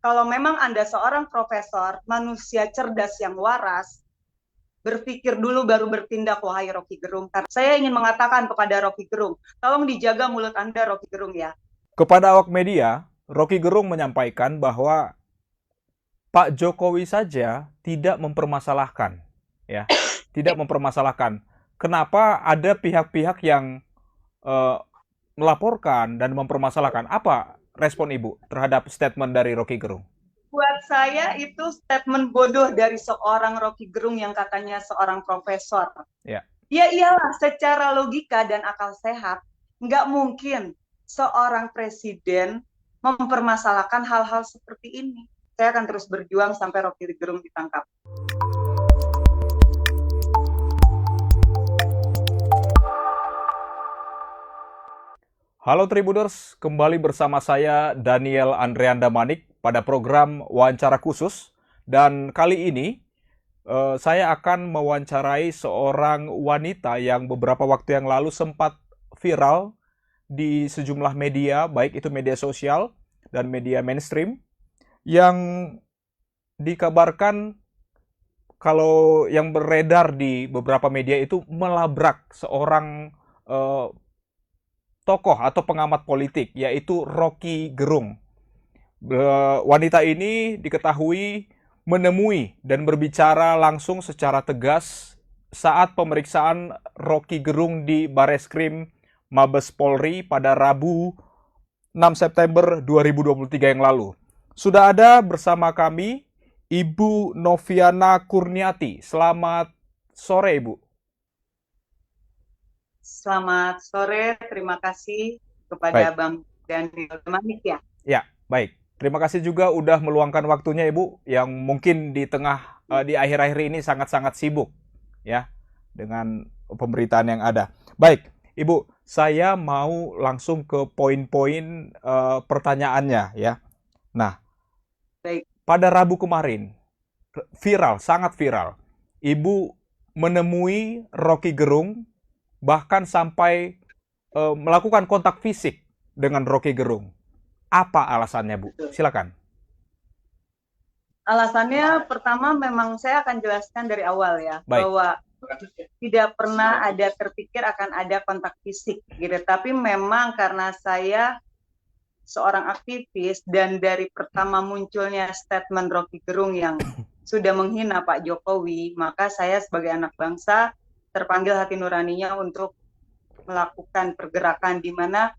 Kalau memang Anda seorang profesor, manusia cerdas yang waras, berpikir dulu baru bertindak, wahai Rocky Gerung. Saya ingin mengatakan kepada Rocky Gerung, tolong dijaga mulut Anda, Rocky Gerung, ya. Kepada awak media, Rocky Gerung menyampaikan bahwa Pak Jokowi saja tidak mempermasalahkan, ya, tidak mempermasalahkan. Kenapa ada pihak-pihak yang eh, melaporkan dan mempermasalahkan? Apa respon Ibu terhadap statement dari Rocky Gerung? Buat saya itu statement bodoh dari seorang Rocky Gerung yang katanya seorang profesor. Ya, Ya iyalah, secara logika dan akal sehat, nggak mungkin seorang presiden mempermasalahkan hal-hal seperti ini. Saya akan terus berjuang sampai Rocky Gerung ditangkap. halo Tribuners, kembali bersama saya Daniel Andreanda Manik pada program wawancara khusus. Dan kali ini saya akan mewawancarai seorang wanita yang beberapa waktu yang lalu sempat viral di sejumlah media, baik itu media sosial dan media mainstream, yang dikabarkan kalau yang beredar di beberapa media itu melabrak seorang eh, tokoh atau pengamat politik, yaitu Rocky Gerung. Wanita ini diketahui menemui dan berbicara langsung secara tegas saat pemeriksaan Rocky Gerung di Bareskrim Mabes Polri pada Rabu 6 September 2023 yang lalu. Sudah ada bersama kami Ibu Noviana Kurniati. Selamat sore, Ibu. Selamat sore, terima kasih kepada Baik. Bang Daniel Manik, ya. Ya, baik. Terima kasih juga udah meluangkan waktunya, Ibu, yang mungkin di tengah di akhir-akhir ini sangat-sangat sibuk ya dengan pemberitaan yang ada. Baik, Ibu, saya mau langsung ke poin-poin pertanyaannya ya. Nah, Baik. pada Rabu kemarin viral, sangat viral. Ibu menemui Rocky Gerung bahkan sampai melakukan kontak fisik dengan Rocky Gerung. Apa alasannya, Bu? Silakan. Alasannya pertama memang saya akan jelaskan dari awal ya, Baik. bahwa tidak pernah ada terpikir akan ada kontak fisik gitu. Tapi memang karena saya seorang aktivis dan dari pertama munculnya statement Rocky Gerung yang sudah menghina Pak Jokowi, maka saya sebagai anak bangsa terpanggil hati nuraninya untuk melakukan pergerakan, di mana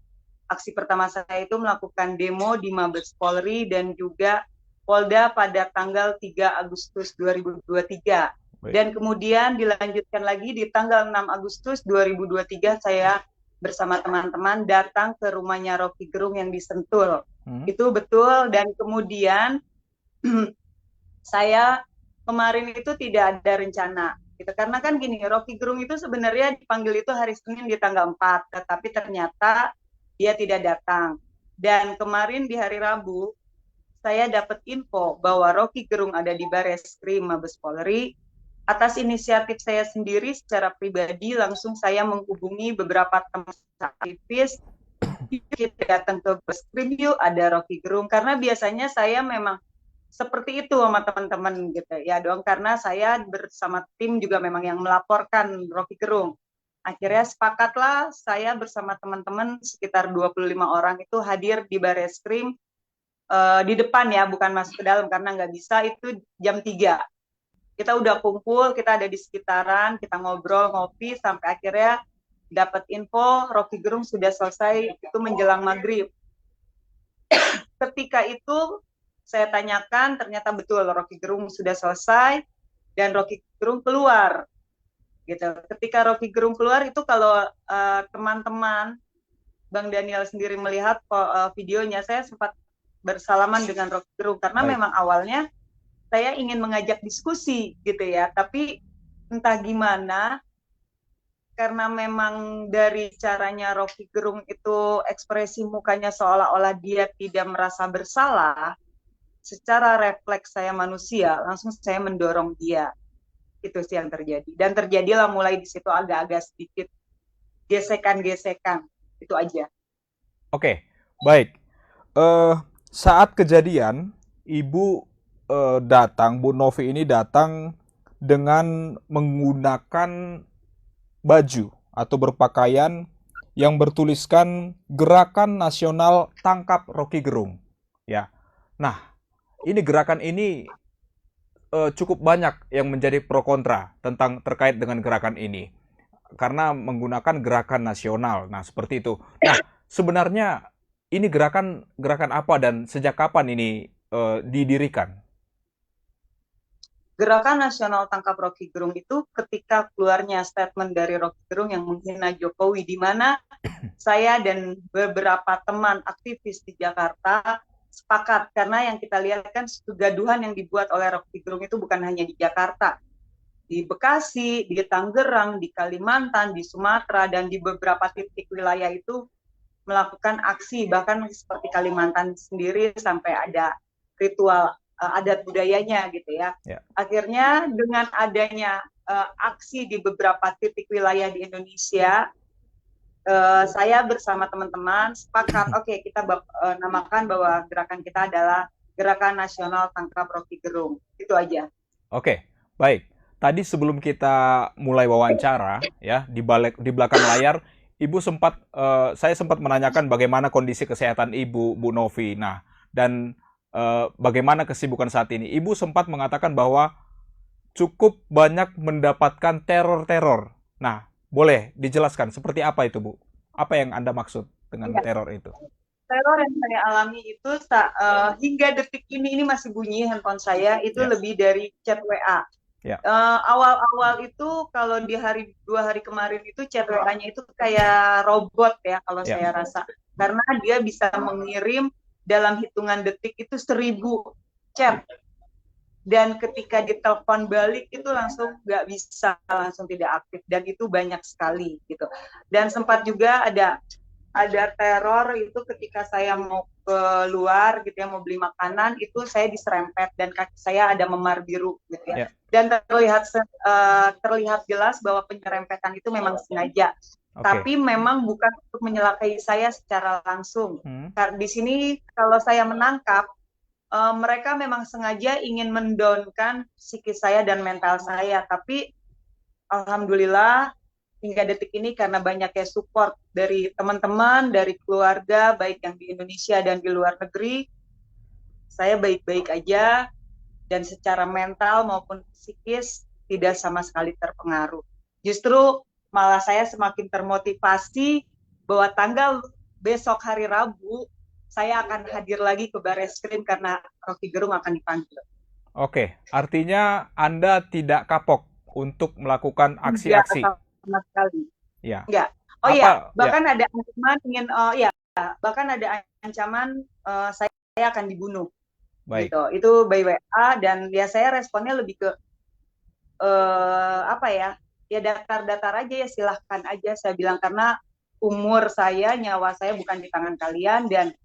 aksi pertama saya itu melakukan demo di Mabes Polri dan juga Polda pada tanggal 3 Agustus 2023. Baik. Dan kemudian dilanjutkan lagi di tanggal 6 Agustus 2023 saya bersama teman-teman datang ke rumahnya Rocky Gerung yang di Sentul. Itu betul. Dan kemudian saya kemarin itu tidak ada rencana gitu. Karena kan gini, Rocky Gerung itu sebenarnya dipanggil itu hari Senin di tanggal 4, tetapi ternyata dia tidak datang. Dan kemarin di hari Rabu saya dapat info bahwa Rocky Gerung ada di Bareskrim Mabes Polri. Atas inisiatif saya sendiri secara pribadi langsung saya menghubungi beberapa teman aktivis, kita datang ke Bareskrim yuk, ada Rocky Gerung, karena biasanya saya memang seperti itu sama teman-teman gitu ya dong, karena saya bersama tim juga memang yang melaporkan Rocky Gerung. Akhirnya sepakatlah saya bersama teman-teman sekitar 25 orang itu hadir di Bareskrim, di depan ya, bukan masuk ke dalam karena nggak bisa, itu jam 3. Kita udah kumpul, kita ada di sekitaran, kita ngobrol, ngopi, sampai akhirnya dapat info Rocky Gerung sudah selesai itu menjelang maghrib. Ketika itu saya tanyakan, ternyata betul Rocky Gerung sudah selesai dan Rocky Gerung keluar. Gitu. Ketika Rocky Gerung keluar itu kalau teman-teman Bang Daniel sendiri melihat videonya, saya sempat bersalaman dengan Rocky Gerung karena Baik. memang awalnya saya ingin mengajak diskusi gitu ya, tapi entah gimana karena memang dari caranya Rocky Gerung itu ekspresi mukanya seolah-olah dia tidak merasa bersalah, secara refleks saya manusia, langsung saya mendorong dia. Itu sih yang terjadi. Dan terjadilah mulai di situ agak-agak sedikit gesekan-gesekan. Itu aja. Oke, baik. Eh, saat kejadian, Ibu datang, Bu Novi ini datang dengan menggunakan baju atau berpakaian yang bertuliskan Gerakan Nasional Tangkap Rocky Gerung. Ya. Nah, ini gerakan ini cukup banyak yang menjadi pro kontra tentang terkait dengan gerakan ini karena menggunakan gerakan nasional. Nah, seperti itu. Nah, sebenarnya ini gerakan gerakan apa dan sejak kapan ini didirikan? Gerakan Nasional Tangkap Rocky Gerung itu ketika keluarnya statement dari Rocky Gerung yang menghina Jokowi, di mana saya dan beberapa teman aktivis di Jakarta sepakat, karena yang kita lihat kan kegaduhan yang dibuat oleh Rocky Gerung itu bukan hanya di Jakarta, di Bekasi, di Tangerang, di Kalimantan, di Sumatera, dan di beberapa titik wilayah itu melakukan aksi, bahkan seperti Kalimantan sendiri sampai ada ritual adat budayanya gitu ya. Ya. Akhirnya dengan adanya aksi di beberapa titik wilayah di Indonesia, saya bersama teman-teman sepakat, oke, kita namakan bahwa gerakan kita adalah Gerakan Nasional Tangkap Rocky Gerung. Itu aja. Oke, baik. Tadi sebelum kita mulai wawancara, ya di belakang layar, saya sempat menanyakan bagaimana kondisi kesehatan Ibu, Bu Novi. Nah, dan bagaimana kesibukan saat ini. Ibu sempat mengatakan bahwa cukup banyak mendapatkan teror-teror. Nah, boleh dijelaskan seperti apa itu, Bu? Apa yang Anda maksud dengan Ya, teror itu? teror yang saya alami itu hingga detik ini masih bunyi handphone saya, itu Ya, lebih dari chat WA. ya, Awal-awal itu kalau di 2 hari kemarin itu chat WA-nya itu kayak robot ya kalau ya. saya rasa, karena dia bisa mengirim dalam hitungan detik itu 1.000 chat, dan ketika ditelepon balik itu langsung nggak bisa, langsung tidak aktif, dan itu banyak sekali gitu. Dan sempat juga ada teror itu ketika saya mau keluar gitu ya, mau beli makanan, itu saya diserempet dan kaki saya ada memar biru gitu ya. Ya. Dan terlihat jelas bahwa penyerempetan itu memang sengaja. Oke. Tapi memang bukan untuk menyelakai saya secara langsung. Karena di sini kalau saya menangkap, mereka memang sengaja ingin mendownkan psikis saya dan mental saya. Tapi alhamdulillah hingga detik ini karena banyaknya support dari teman-teman, dari keluarga, baik yang di Indonesia dan di luar negeri, saya baik-baik aja, dan secara mental maupun psikis tidak sama sekali terpengaruh. Justru malah saya semakin termotivasi bahwa tanggal besok hari Rabu saya akan hadir lagi ke Barreskrim karena Rocky Gerung akan dipanggil. Oke, artinya Anda tidak kapok untuk melakukan Tidak aksi-aksi. sama sekali. Ya. Enggak. Oh Apa? iya, Ya, bahkan ada ancaman bahkan ada ancaman saya akan dibunuh baik. gitu. Itu by WA, dan ya saya responnya lebih ke apa ya? Ya datar-datar aja, ya silahkan aja saya bilang, karena umur saya, nyawa saya bukan di tangan kalian, dan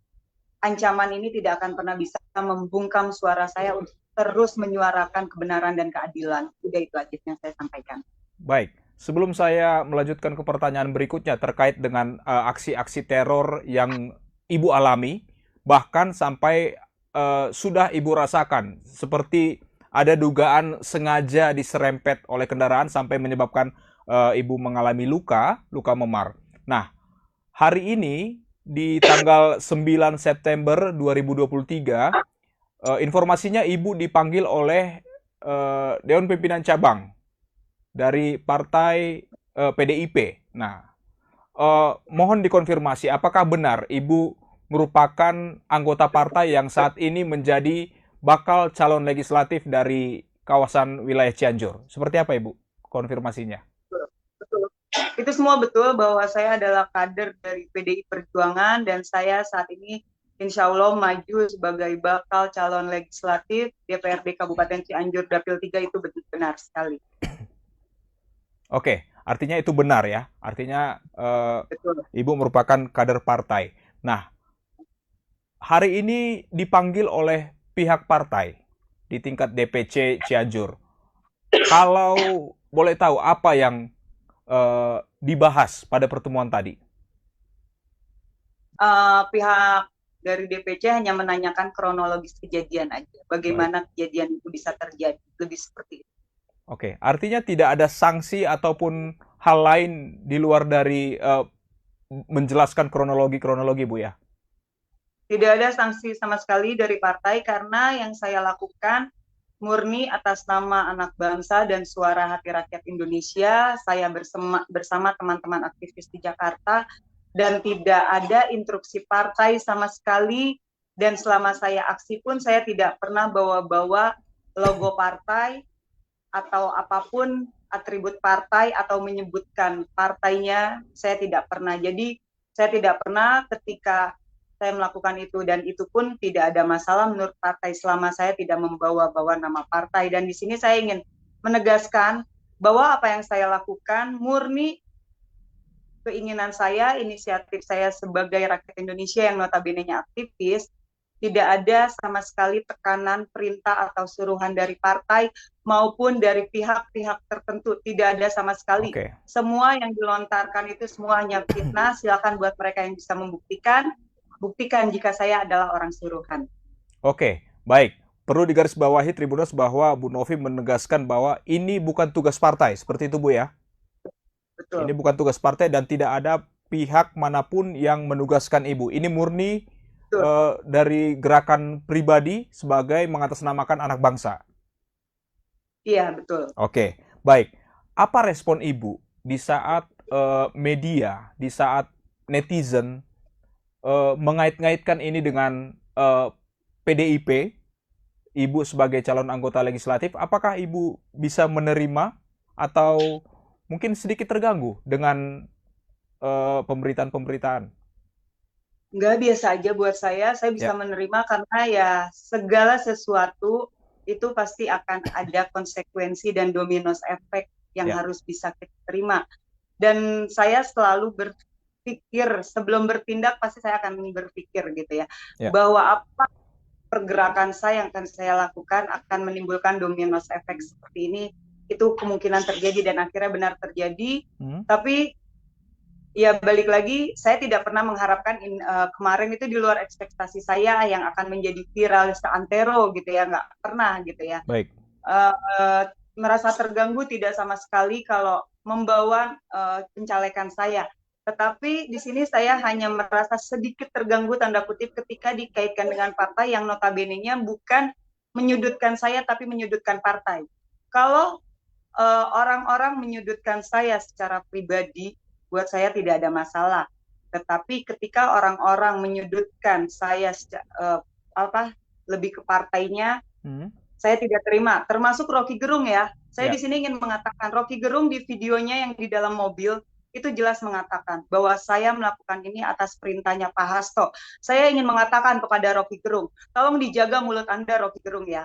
ancaman ini tidak akan pernah bisa membungkam suara saya untuk terus menyuarakan kebenaran dan keadilan. Udah, itu aja yang saya sampaikan. Baik. Sebelum saya melanjutkan ke pertanyaan berikutnya terkait dengan aksi-aksi teror yang Ibu alami, bahkan sampai sudah Ibu rasakan, seperti ada dugaan sengaja diserempet oleh kendaraan sampai menyebabkan Ibu mengalami luka memar. Nah, hari ini di tanggal 9 September 2023, informasinya Ibu dipanggil oleh Dewan Pimpinan Cabang dari Partai PDIP. Nah, mohon dikonfirmasi apakah benar Ibu merupakan anggota partai yang saat ini menjadi bakal calon legislatif dari kawasan wilayah Cianjur. Seperti apa Ibu konfirmasinya? Betul. Itu semua betul, bahwa saya adalah kader dari PDI Perjuangan, dan saya saat ini insya Allah maju sebagai bakal calon legislatif DPRD Kabupaten Cianjur Dapil 3. Itu benar sekali. Oke, artinya itu benar ya. Artinya Betul. Ibu merupakan kader partai. Nah, hari ini dipanggil oleh pihak partai di tingkat DPC Cianjur. Kalau boleh tahu apa yang dibahas pada pertemuan tadi? Pihak dari DPC hanya menanyakan kronologis kejadian aja. Baik. Bagaimana kejadian itu bisa terjadi. Lebih seperti itu. Oke, artinya tidak ada sanksi ataupun hal lain di luar dari menjelaskan kronologi-kronologi, Bu ya? Tidak ada sanksi sama sekali dari partai karena yang saya lakukan murni atas nama anak bangsa dan suara hati rakyat Indonesia. Saya bersama teman-teman aktivis di Jakarta dan tidak ada instruksi partai sama sekali. Dan selama saya aksi pun saya tidak pernah bawa-bawa logo partai atau apapun atribut partai atau menyebutkan partainya. Saya tidak pernah. Jadi saya tidak pernah ketika saya melakukan itu, dan itu pun tidak ada masalah menurut partai selama saya tidak membawa-bawa nama partai. Dan di sini saya ingin menegaskan bahwa apa yang saya lakukan murni keinginan saya, inisiatif saya sebagai rakyat Indonesia yang notabene-nya aktivis. Tidak ada sama sekali tekanan, perintah, atau suruhan dari partai maupun dari pihak-pihak tertentu. Tidak ada sama sekali. Oke. Semua yang dilontarkan itu semua hanya fitnah. Silakan buat mereka yang bisa membuktikan. Buktikan jika saya adalah orang suruhan. Oke, baik. Perlu digarisbawahi Tribuners bahwa Bu Novi menegaskan bahwa ini bukan tugas partai, seperti itu Bu ya? Ini Betul. bukan tugas partai dan tidak ada pihak manapun yang menugaskan Ibu. Ini murni Betul. dari gerakan pribadi sebagai mengatasnamakan anak bangsa. Iya, betul. Oke, baik. Apa respon Ibu di saat media, di saat netizen mengait-ngaitkan ini dengan PDIP, Ibu sebagai calon anggota legislatif, apakah Ibu bisa menerima atau mungkin sedikit terganggu dengan pemberitaan-pemberitaan? Nggak, biasa aja buat saya bisa Ya, menerima karena ya segala sesuatu itu pasti akan ada konsekuensi dan domino efek yang ya, harus bisa kita terima. Dan saya selalu berpikir sebelum bertindak pasti saya akan berpikir gitu ya, ya. bahwa apa pergerakan saya yang akan saya lakukan akan menimbulkan domino efek seperti ini. Itu kemungkinan terjadi dan akhirnya benar terjadi. Hmm? Tapi ya balik lagi, saya tidak pernah mengharapkan kemarin itu di luar ekspektasi saya yang akan menjadi viral seantero gitu ya, nggak pernah gitu ya. Baik. Merasa terganggu tidak sama sekali kalau membawa pencalekan saya. Tetapi di sini saya hanya merasa sedikit terganggu tanda kutip ketika dikaitkan dengan partai yang notabene-nya bukan menyudutkan saya tapi menyudutkan partai. Kalau orang-orang menyudutkan saya secara pribadi, buat saya tidak ada masalah. Tetapi ketika orang-orang menyudutkan saya lebih ke partainya, Hmm? saya tidak terima. Termasuk Rocky Gerung ya. Saya di Ya, sini ingin mengatakan Rocky Gerung di videonya yang di dalam mobil itu jelas mengatakan bahwa saya melakukan ini atas perintahnya Pak Hasto. Saya ingin mengatakan kepada Rocky Gerung, tolong dijaga mulut Anda Rocky Gerung ya.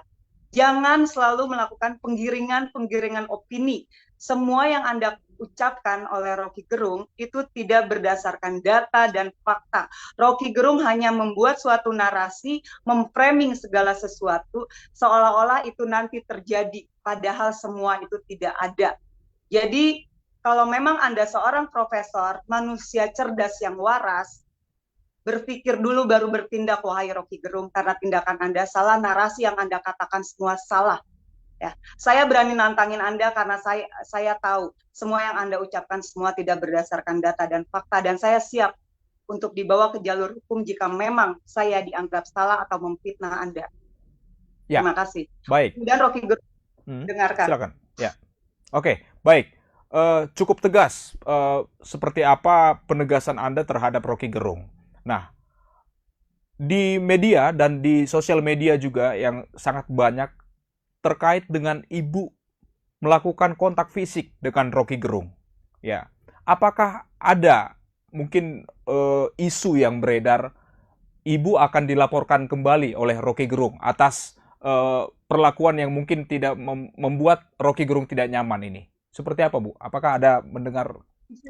Jangan selalu melakukan penggiringan opini. Semua yang Anda ucapkan oleh Rocky Gerung itu tidak berdasarkan data dan fakta. Rocky Gerung hanya membuat suatu narasi, memframing segala sesuatu seolah-olah itu nanti terjadi, padahal semua itu tidak ada. Jadi kalau memang Anda seorang profesor, manusia cerdas yang waras, berpikir dulu baru bertindak, wahai Rocky Gerung, karena tindakan Anda salah, narasi yang Anda katakan semua salah. Ya, saya berani nantangin Anda karena saya tahu semua yang Anda ucapkan semua tidak berdasarkan data dan fakta, dan saya siap untuk dibawa ke jalur hukum jika memang saya dianggap salah atau memfitnah Anda. ya, Terima kasih. baik. Dan Rocky Gerung, Hmm? dengarkan. Silakan. Ya, oke, baik. Cukup tegas. Seperti apa penegasan Anda terhadap Rocky Gerung? Nah, di media dan di sosial media juga yang sangat banyak terkait dengan Ibu melakukan kontak fisik dengan Rocky Gerung. Ya, apakah ada mungkin isu yang beredar Ibu akan dilaporkan kembali oleh Rocky Gerung atas perlakuan yang mungkin tidak membuat Rocky Gerung tidak nyaman ini? Seperti apa, Bu? Apakah ada mendengar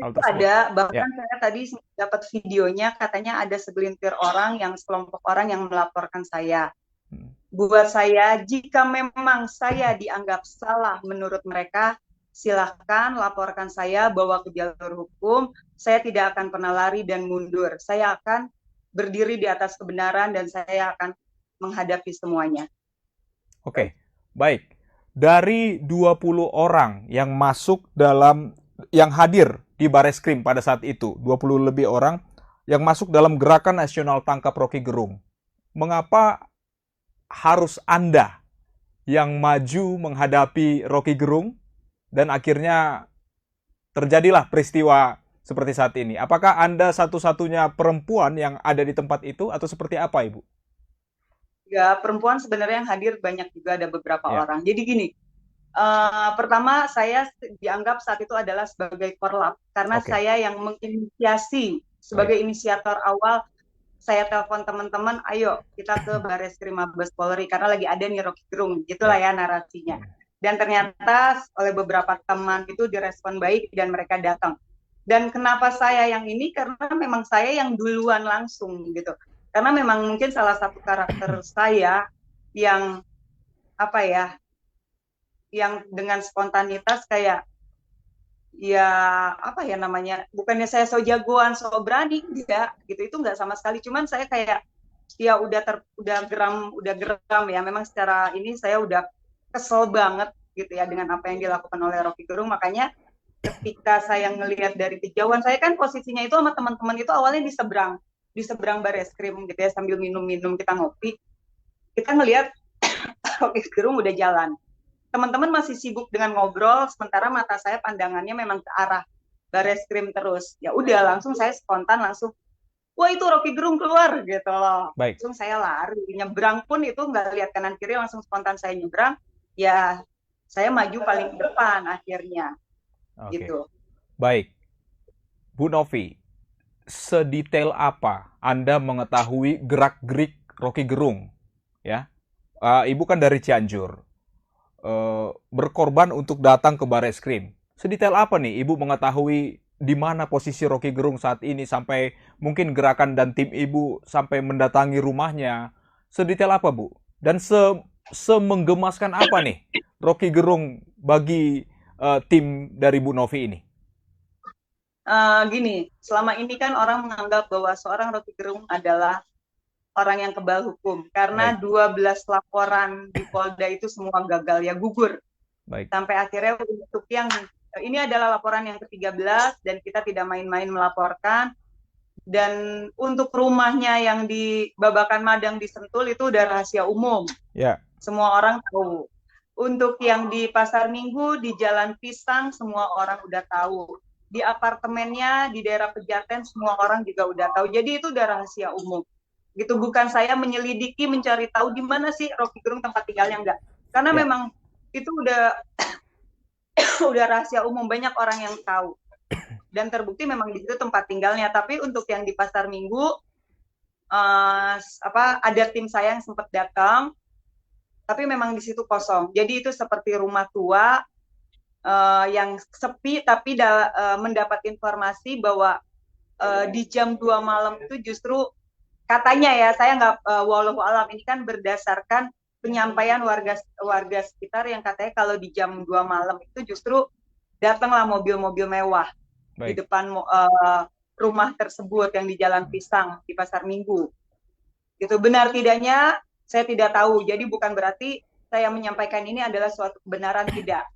hal Itu tersebut? ada, Ya. bahkan saya tadi dapat videonya, katanya ada segelintir orang yang sekelompok orang yang melaporkan saya. Hmm. Buat saya, jika memang saya dianggap salah menurut mereka, silahkan laporkan saya, bawa ke jalur hukum. Saya tidak akan pernah lari dan mundur. Saya akan berdiri di atas kebenaran dan saya akan menghadapi semuanya. Oke, baik. Dari 20 orang yang masuk yang hadir di Bareskrim pada saat itu, 20 lebih orang yang masuk dalam Gerakan Nasional Tangkap Rocky Gerung. Mengapa harus Anda yang maju menghadapi Rocky Gerung dan akhirnya terjadilah peristiwa seperti saat ini? Apakah Anda satu-satunya perempuan yang ada di tempat itu atau seperti apa, Ibu? Ya, perempuan sebenarnya yang hadir banyak juga, ada beberapa Ya, orang. Jadi gini, pertama saya dianggap saat itu adalah sebagai korlap karena oke, saya yang menginisiasi baik. sebagai inisiator awal. Saya telepon teman-teman, ayo kita ke Bareskrim Mabes Polri karena lagi ada nih Rocky Gerung, gitulah Ya. ya narasinya. Dan ternyata oleh beberapa teman itu direspon baik dan mereka datang. Dan kenapa saya yang ini? Karena memang saya yang duluan langsung gitu. Karena memang mungkin salah satu karakter saya yang apa ya, yang dengan spontanitas kayak ya apa ya namanya, bukannya saya so jagoan so berani enggak gitu, itu enggak sama sekali, cuman saya kayak ya udah geram ya, memang secara ini saya udah kesel banget gitu ya dengan apa yang dilakukan oleh Rocky Gerung. Makanya ketika saya ngelihat dari kejauhan, saya kan posisinya itu sama teman-teman itu awalnya di seberang Bareskrim gitu ya, sambil minum-minum kita ngopi, kita ngelihat Rocky Gerung udah jalan, teman-teman masih sibuk dengan ngobrol, sementara mata saya pandangannya memang ke arah Bareskrim terus. Ya udah, langsung saya spontan langsung, wah itu Rocky Gerung keluar gitu loh. Baik. Langsung saya lari, nyebrang pun itu nggak lihat kanan kiri, langsung spontan saya nyebrang. Ya saya maju paling depan akhirnya Oke. gitu. Baik. Bu Novi, sedetail apa Anda mengetahui gerak-gerik Rocky Gerung? Ya, Ibu kan dari Cianjur, berkorban untuk datang ke Bareskrim. Sedetail apa nih Ibu mengetahui di mana posisi Rocky Gerung saat ini sampai mungkin gerakan dan tim Ibu sampai mendatangi rumahnya? Sedetail apa, Bu? Dan semenggemaskan apa nih Rocky Gerung bagi tim dari Bu Novi ini? Gini, selama ini kan orang menganggap bahwa seorang Rocky Gerung adalah orang yang kebal hukum karena Baik, 12 laporan di Polda itu semua gagal ya, gugur. baik, Sampai akhirnya untuk yang ini adalah laporan yang ke-13 dan kita tidak main-main melaporkan. Dan untuk rumahnya yang di Babakan Madang di Sentul itu udah rahasia umum, ya, semua orang tahu. Untuk yang di Pasar Minggu di Jalan Pisang semua orang udah tahu. Di apartemennya di daerah Pejaten semua orang juga udah tahu. Jadi itu udah rahasia umum. Gitu, bukan saya menyelidiki mencari tahu di mana sih Rocky Gerung tempat tinggalnya, enggak. Karena ya, memang itu udah udah rahasia umum, banyak orang yang tahu. Dan terbukti memang di situ tempat tinggalnya. Tapi untuk yang di Pasar Minggu, ada tim saya yang sempat datang, tapi memang di situ kosong. Jadi itu seperti rumah tua yang sepi, tapi mendapat informasi bahwa di jam 2 malam itu justru katanya ya, saya nggak walau alam, ini kan berdasarkan penyampaian warga sekitar yang katanya kalau di jam 2 malam itu justru datanglah mobil-mobil mewah di baik. depan rumah tersebut yang di Jalan Pisang di Pasar Minggu. Itu benar tidaknya saya tidak tahu. Jadi bukan berarti saya menyampaikan ini adalah suatu kebenaran, tidak.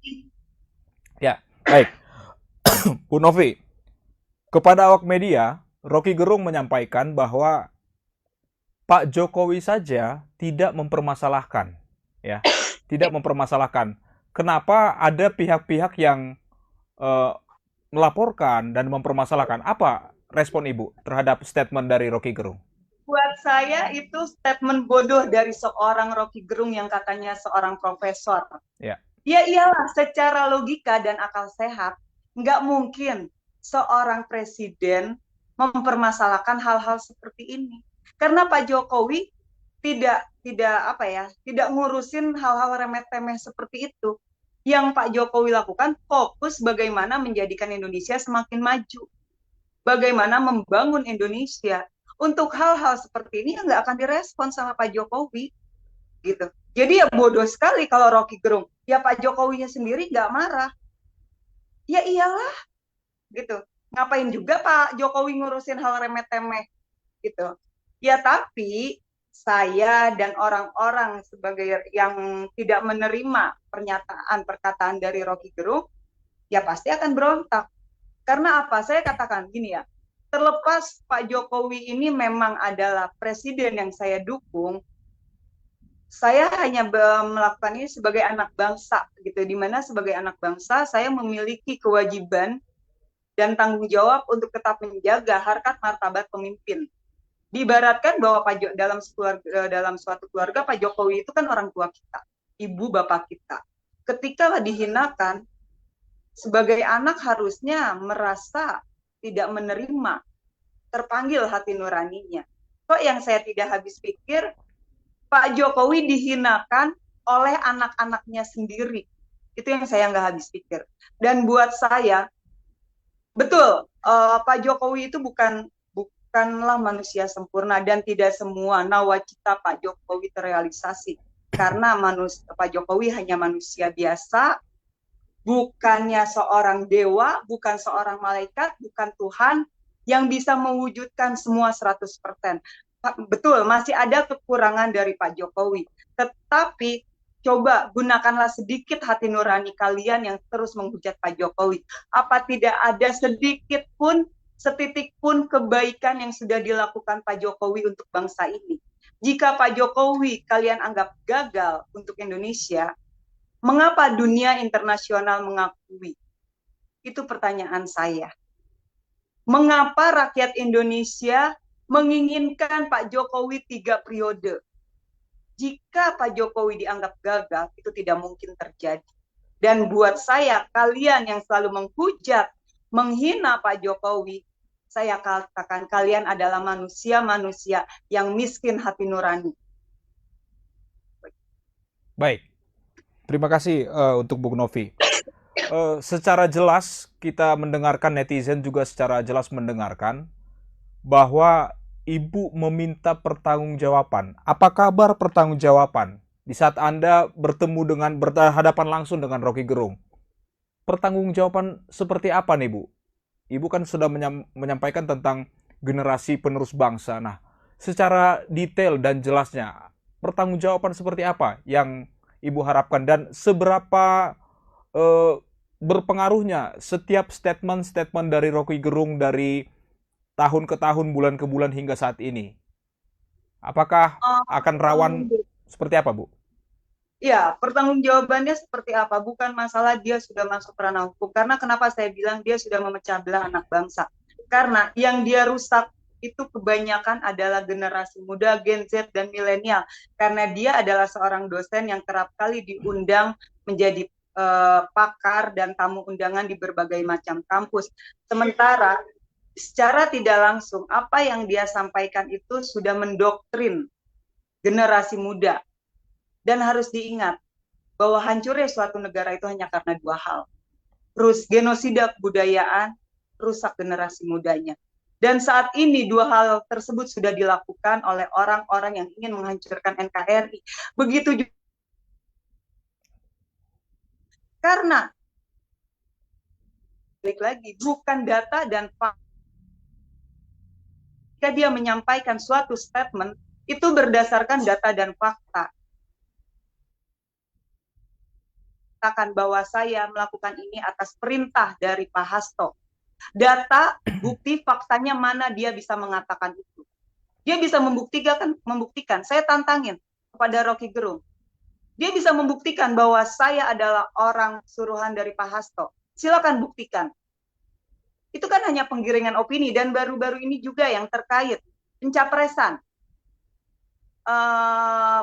Ya, baik. Bu Novi, kepada awak media, Rocky Gerung menyampaikan bahwa Pak Jokowi saja tidak mempermasalahkan, ya, tidak mempermasalahkan. Kenapa ada pihak-pihak yang eh, melaporkan dan mempermasalahkan? Apa respon Ibu terhadap statement dari Rocky Gerung? Buat saya itu statement bodoh dari seorang Rocky Gerung yang katanya seorang profesor. Ya, Ya iyalah, secara logika dan akal sehat, nggak mungkin seorang presiden mempermasalahkan hal-hal seperti ini. Karena Pak Jokowi tidak ngurusin hal-hal remeh-temeh seperti itu. Yang Pak Jokowi lakukan fokus bagaimana menjadikan Indonesia semakin maju, bagaimana membangun Indonesia. Untuk hal-hal seperti ini nggak akan direspon sama Pak Jokowi gitu. Jadi ya bodoh sekali kalau Rocky Gerung. Ya Pak Jokowinya sendiri nggak marah. Ya iyalah gitu. Ngapain juga Pak Jokowi ngurusin hal remeh-temeh gitu. Ya, tapi saya dan orang-orang sebagai yang tidak menerima pernyataan perkataan dari Rocky Gerung, ya pasti akan berontak. Karena apa? Saya katakan gini ya, terlepas Pak Jokowi ini memang adalah presiden yang saya dukung, saya hanya melakukan ini sebagai anak bangsa gitu, di mana sebagai anak bangsa saya memiliki kewajiban dan tanggung jawab untuk tetap menjaga harkat martabat pemimpin. Diibaratkan bahwa dalam suatu keluarga Pak Jokowi itu kan orang tua kita, ibu bapak kita. Ketika dihinakan, sebagai anak harusnya merasa tidak menerima, terpanggil hati nuraninya. Kok yang saya tidak habis pikir, Pak Jokowi dihinakan oleh anak-anaknya sendiri. Itu yang saya nggak habis pikir. Dan buat saya, betul, Pak Jokowi itu bukanlah manusia sempurna dan tidak semua nawacita Pak Jokowi terrealisasi. Karena Pak Jokowi hanya manusia biasa, bukannya seorang dewa, bukan seorang malaikat, bukan Tuhan yang bisa mewujudkan semua 100%. Betul, masih ada kekurangan dari Pak Jokowi. Tetapi coba gunakanlah sedikit hati nurani kalian yang terus menghujat Pak Jokowi. Apa tidak ada sedikit pun, setitik pun kebaikan yang sudah dilakukan Pak Jokowi untuk bangsa ini? Jika Pak Jokowi kalian anggap gagal untuk Indonesia, mengapa dunia internasional mengakui? Itu pertanyaan saya. Mengapa rakyat Indonesia menginginkan Pak Jokowi 3 periode? Jika Pak Jokowi dianggap gagal, itu tidak mungkin terjadi. Dan buat saya, kalian yang selalu menghujat, menghina Pak Jokowi, saya katakan kalian adalah manusia-manusia yang miskin hati nurani. Baik, terima kasih untuk Bung Novi. Secara jelas kita mendengarkan, netizen juga secara jelas mendengarkan bahwa Ibu meminta pertanggungjawaban. Apa kabar pertanggungjawaban di saat Anda berhadapan langsung dengan Rocky Gerung? Pertanggungjawaban seperti apa nih, Bu? Ibu kan sudah menyampaikan tentang generasi penerus bangsa. Nah, secara detail dan jelasnya, pertanggungjawaban seperti apa yang Ibu harapkan dan seberapa berpengaruhnya setiap statement-statement dari Rocky Gerung dari tahun ke tahun, bulan ke bulan hingga saat ini? Apakah akan rawan seperti apa, Bu? Ya, pertanggungjawabannya seperti apa? Bukan masalah dia sudah masuk ranah hukum. Karena kenapa saya bilang dia sudah memecah belah anak bangsa? Karena yang dia rusak itu kebanyakan adalah generasi muda, Gen Z, dan milenial. Karena dia adalah seorang dosen yang kerap kali diundang menjadi pakar dan tamu undangan di berbagai macam kampus. Sementara secara tidak langsung apa yang dia sampaikan itu sudah mendoktrin generasi muda. Dan harus diingat bahwa hancurnya suatu negara itu hanya karena 2 hal. Genosida kebudayaan, rusak generasi mudanya. Dan saat ini 2 hal tersebut sudah dilakukan oleh orang-orang yang ingin menghancurkan NKRI. Begitu juga karena balik lagi bukan data dan fakta. Jika dia menyampaikan suatu statement itu berdasarkan data dan fakta. Katakan bahwa saya melakukan ini atas perintah dari Pak Hasto. Data, bukti, faktanya mana dia bisa mengatakan itu. Dia bisa membuktikan. Saya tantangin kepada Rocky Gerung. Dia bisa membuktikan bahwa saya adalah orang suruhan dari Pak Hasto. Silakan buktikan. Itu kan hanya penggiringan opini. Dan baru-baru ini juga yang terkait pencapresan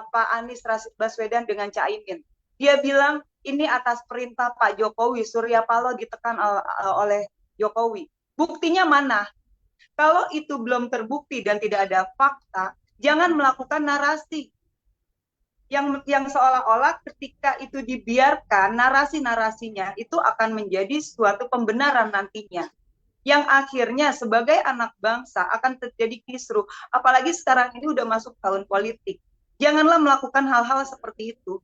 Pak Anies Rashid Baswedan dengan Caimin. Dia bilang ini atas perintah Pak Jokowi, Surya Paloh ditekan oleh Jokowi. Buktinya mana? Kalau itu belum terbukti dan tidak ada fakta, jangan melakukan narasi yang seolah-olah ketika itu dibiarkan, narasi-narasinya itu akan menjadi suatu pembenaran nantinya. Yang akhirnya sebagai anak bangsa akan terjadi kisruh. Apalagi sekarang ini udah masuk tahun politik. Janganlah melakukan hal-hal seperti itu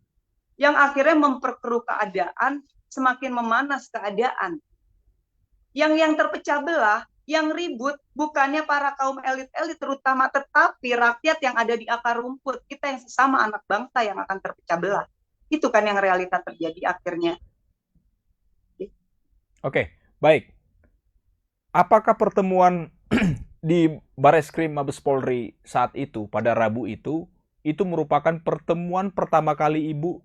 yang akhirnya memperkeruh keadaan, semakin memanas keadaan. Yang terpecah belah Yang ribut bukannya para kaum elit-elit terutama, tetapi rakyat yang ada di akar rumput. Kita yang sesama anak bangsa yang akan terpecah belah. Itu kan yang realita terjadi akhirnya. Oke, baik. Apakah pertemuan di Bareskrim Mabes Polri saat itu, pada Rabu itu merupakan pertemuan pertama kali Ibu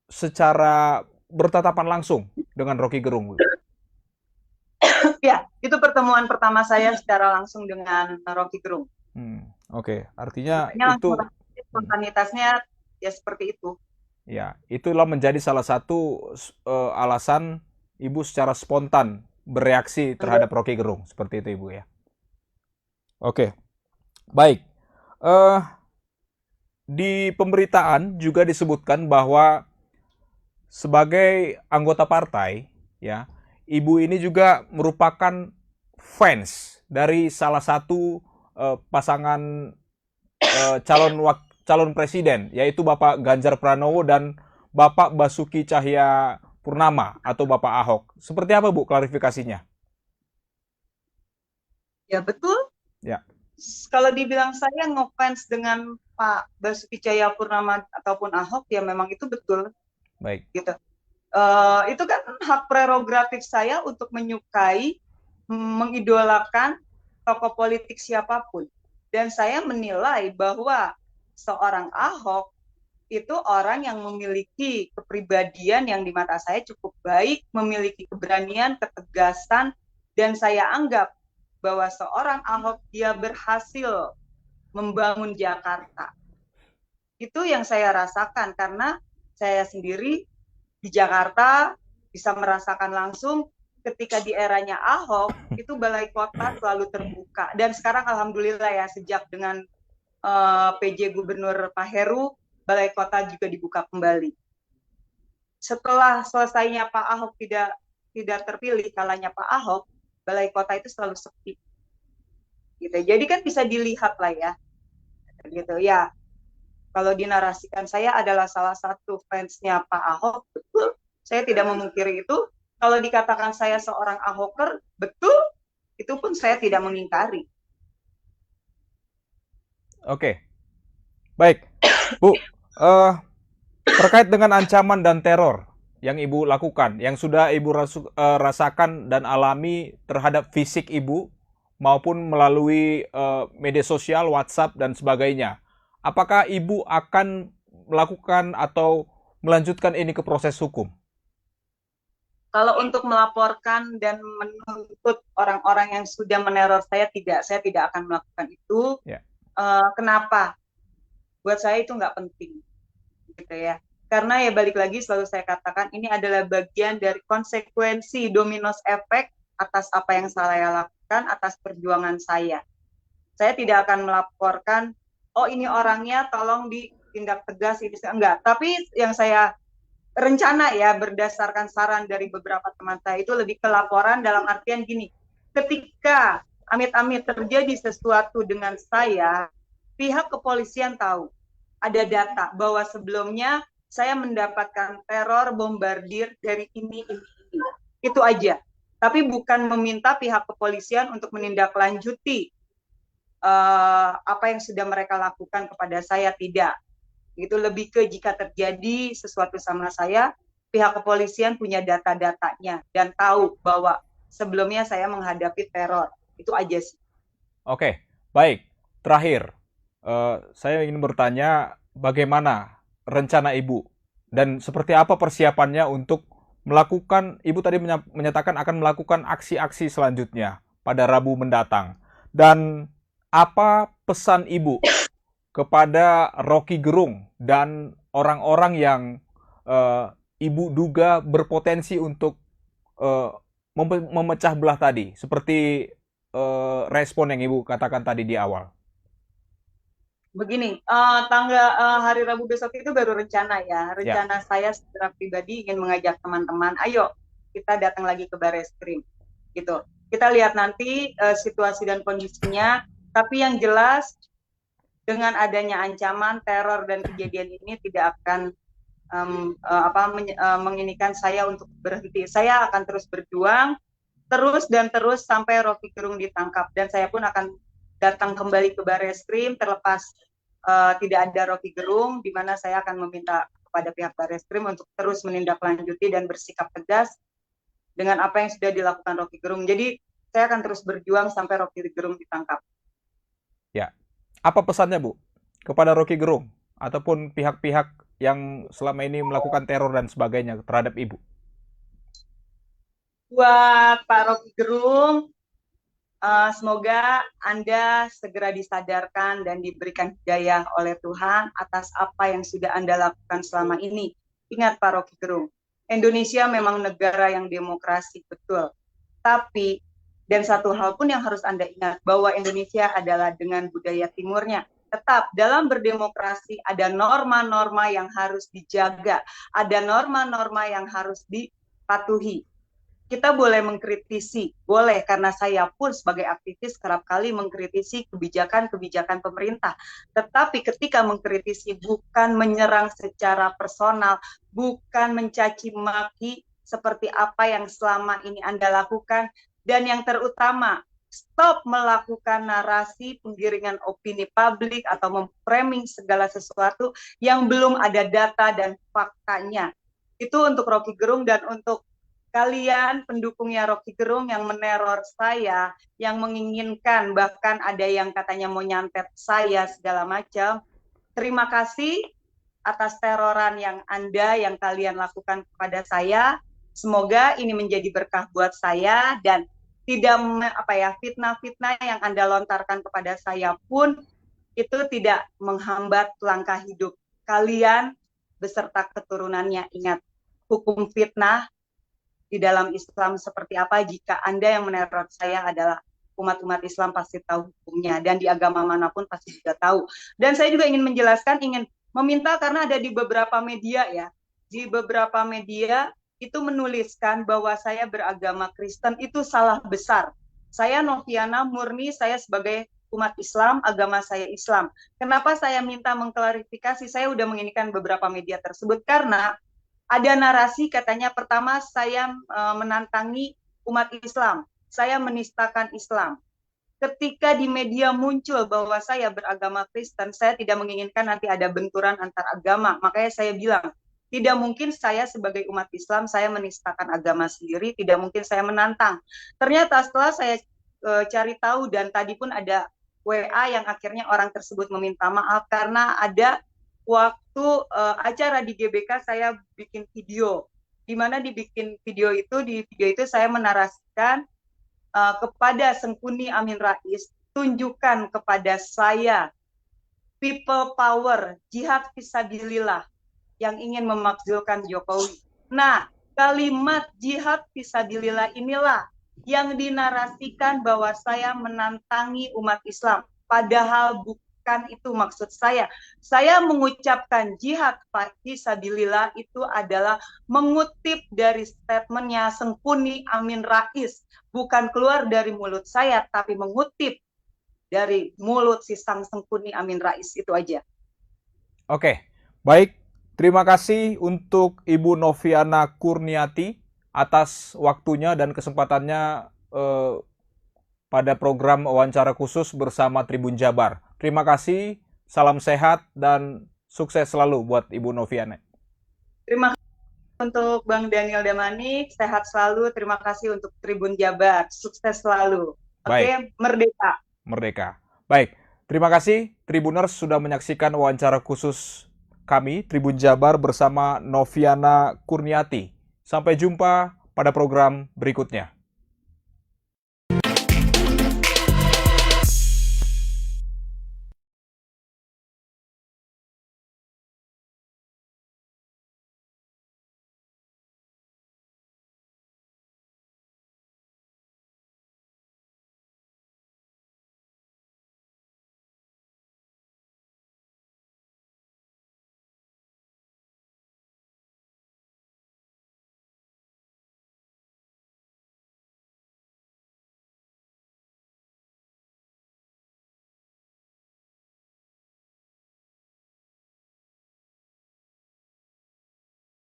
secara bertatapan langsung dengan Rocky Gerung? Ya, itu pertemuan pertama saya secara langsung dengan Rocky Gerung. Oke, artinya Makanya itu spontanitasnya ya seperti itu. ya, itulah menjadi salah satu alasan Ibu secara spontan bereaksi terhadap Rocky Gerung, seperti itu Ibu ya. Oke, baik. Di pemberitaan juga disebutkan bahwa sebagai anggota partai, ya, Ibu ini juga merupakan fans dari salah satu pasangan calon presiden, yaitu Bapak Ganjar Pranowo dan Bapak Basuki Cahaya Purnama atau Bapak Ahok. Seperti apa Bu klarifikasinya? Ya betul. Ya. Kalau dibilang saya ngefans dengan Pak Basuki Cahaya Purnama ataupun Ahok, ya memang itu betul. Baik. Gitu. Itu kan hak prerogatif saya untuk menyukai, mengidolakan tokoh politik siapapun. Dan saya menilai bahwa seorang Ahok itu orang yang memiliki kepribadian yang di mata saya cukup baik, memiliki keberanian, ketegasan, dan saya anggap bahwa seorang Ahok dia berhasil membangun Jakarta. Itu yang saya rasakan karena saya sendiri di Jakarta bisa merasakan langsung ketika di eranya Ahok itu balai kota selalu terbuka, dan sekarang alhamdulillah ya sejak dengan PJ Gubernur Pak Heru, balai kota juga dibuka kembali. Setelah selesainya Pak Ahok tidak terpilih, kalanya Pak Ahok, balai kota itu selalu sepi. Gitu. Jadi kan bisa dilihat lah ya. Gitu ya. Kalau dinarasikan saya adalah salah satu fansnya Pak Ahok, betul. Saya tidak memungkiri itu. Kalau dikatakan saya seorang Ahoker, betul. Itu pun saya tidak mengingkari. Oke. Baik. Bu, terkait dengan ancaman dan teror yang Ibu lakukan, yang sudah Ibu rasakan dan alami terhadap fisik Ibu maupun melalui media sosial, WhatsApp dan sebagainya. Apakah Ibu akan melakukan atau melanjutkan ini ke proses hukum? Kalau untuk melaporkan dan menuntut orang-orang yang sudah meneror saya tidak akan melakukan itu. Ya. Kenapa? Buat saya itu nggak penting, gitu ya. Karena ya balik lagi selalu saya katakan ini adalah bagian dari konsekuensi dominos efek atas apa yang saya lakukan, atas perjuangan saya. Saya tidak akan melaporkan, oh ini orangnya tolong ditindak tegas, ini enggak. Tapi yang saya rencana ya berdasarkan saran dari beberapa teman saya itu lebih ke laporan dalam artian gini, ketika amit-amit terjadi sesuatu dengan saya, pihak kepolisian tahu, ada data bahwa sebelumnya saya mendapatkan teror bombardir dari ini. Itu aja. Tapi bukan meminta pihak kepolisian untuk menindaklanjuti apa yang sudah mereka lakukan kepada saya, tidak. Itu lebih ke jika terjadi sesuatu sama saya, pihak kepolisian punya data-datanya dan tahu bahwa sebelumnya saya menghadapi teror. Itu aja sih. Oke, baik. Terakhir, saya ingin bertanya bagaimana rencana Ibu dan seperti apa persiapannya untuk melakukan, Ibu tadi menyatakan akan melakukan aksi-aksi selanjutnya pada Rabu mendatang. Dan apa pesan Ibu kepada Rocky Gerung dan orang-orang yang Ibu duga berpotensi untuk memecah belah tadi, seperti respon yang Ibu katakan tadi di awal? Begini, hari Rabu besok itu baru rencana ya. Rencana saya secara pribadi ingin mengajak teman-teman, ayo kita datang lagi ke Bareskrim. Gitu. Kita lihat nanti situasi dan kondisinya. Tapi yang jelas dengan adanya ancaman, teror dan kejadian ini tidak akan menginikan saya untuk berhenti. Saya akan terus berjuang terus sampai Rocky Gerung ditangkap. Dan saya pun akan datang kembali ke Barreskrim terlepas tidak ada Rocky Gerung, di mana saya akan meminta kepada pihak Barreskrim untuk terus menindaklanjuti dan bersikap tegas dengan apa yang sudah dilakukan Rocky Gerung. Jadi saya akan terus berjuang sampai Rocky Gerung ditangkap. Ya, apa pesannya Bu kepada Rocky Gerung ataupun pihak-pihak yang selama ini melakukan teror dan sebagainya terhadap Ibu? Buat Pak Rocky Gerung, semoga Anda segera disadarkan dan diberikan hidayah oleh Tuhan atas apa yang sudah Anda lakukan selama ini. Ingat Pak Rocky Gerung, Indonesia memang negara yang demokrasi, betul. Tapi, dan satu hal pun yang harus Anda ingat, bahwa Indonesia adalah dengan budaya timurnya. Tetap dalam berdemokrasi ada norma-norma yang harus dijaga, ada norma-norma yang harus dipatuhi. Kita boleh mengkritisi, boleh, karena saya pun sebagai aktivis kerap kali mengkritisi kebijakan-kebijakan pemerintah. Tetapi ketika mengkritisi bukan menyerang secara personal, bukan mencaci maki seperti apa yang selama ini Anda lakukan, dan yang terutama, stop melakukan narasi penggiringan opini publik atau memframing segala sesuatu yang belum ada data dan faktanya. Itu untuk Rocky Gerung dan untuk kalian pendukungnya Rocky Gerung yang meneror saya, yang menginginkan, bahkan ada yang katanya mau nyantet saya segala macam. Terima kasih atas teroran yang kalian lakukan kepada saya. Semoga ini menjadi berkah buat saya dan tidak fitnah-fitnah yang Anda lontarkan kepada saya pun itu tidak menghambat langkah hidup kalian beserta keturunannya. Ingat, hukum fitnah di dalam Islam seperti apa. Jika Anda yang meneror saya adalah umat-umat Islam pasti tahu hukumnya, dan di agama manapun pasti juga tahu. Dan saya juga ingin menjelaskan, ingin meminta, karena ada di beberapa media ya, di beberapa media itu menuliskan bahwa saya beragama Kristen, itu salah besar. Saya Noviana murni, saya sebagai umat Islam, agama saya Islam. Kenapa saya minta mengklarifikasi? Saya udah menginginkan beberapa media tersebut karena ada narasi katanya pertama saya menantangi umat Islam, saya menistakan Islam. Ketika di media muncul bahwa saya beragama Kristen, saya tidak menginginkan nanti ada benturan antar agama. Makanya saya bilang, tidak mungkin saya sebagai umat Islam, saya menistakan agama sendiri, tidak mungkin saya menantang. Ternyata setelah saya cari tahu, dan tadi pun ada WA yang akhirnya orang tersebut meminta maaf karena ada waktu acara di GBK saya bikin video, di mana di video itu saya menarasikan kepada Sengkuni Amin Rais, tunjukkan kepada saya people power, jihad fisabilillah yang ingin memakzulkan Jokowi. Nah, kalimat jihad fisabilillah inilah yang dinarasikan bahwa saya menantangi umat Islam, padahal bukan itu maksud saya. Saya mengucapkan jihad fisabilillah itu adalah mengutip dari statementnya Sengkuni Amin Rais, bukan keluar dari mulut saya, tapi mengutip dari mulut si sang Sengkuni Amin Rais. Itu aja. Oke, baik. Terima kasih untuk Ibu Noviana Kurniati atas waktunya dan kesempatannya pada program wawancara khusus bersama Tribun Jabar. Terima kasih, salam sehat, dan sukses selalu buat Ibu Noviana. Terima kasih untuk Bang Daniel Damanik, sehat selalu. Terima kasih untuk Tribun Jabar, sukses selalu. Oke, merdeka. Merdeka. Baik, terima kasih Tribuners sudah menyaksikan wawancara khusus kami, Tribun Jabar bersama Noviana Kurniati. Sampai jumpa pada program berikutnya.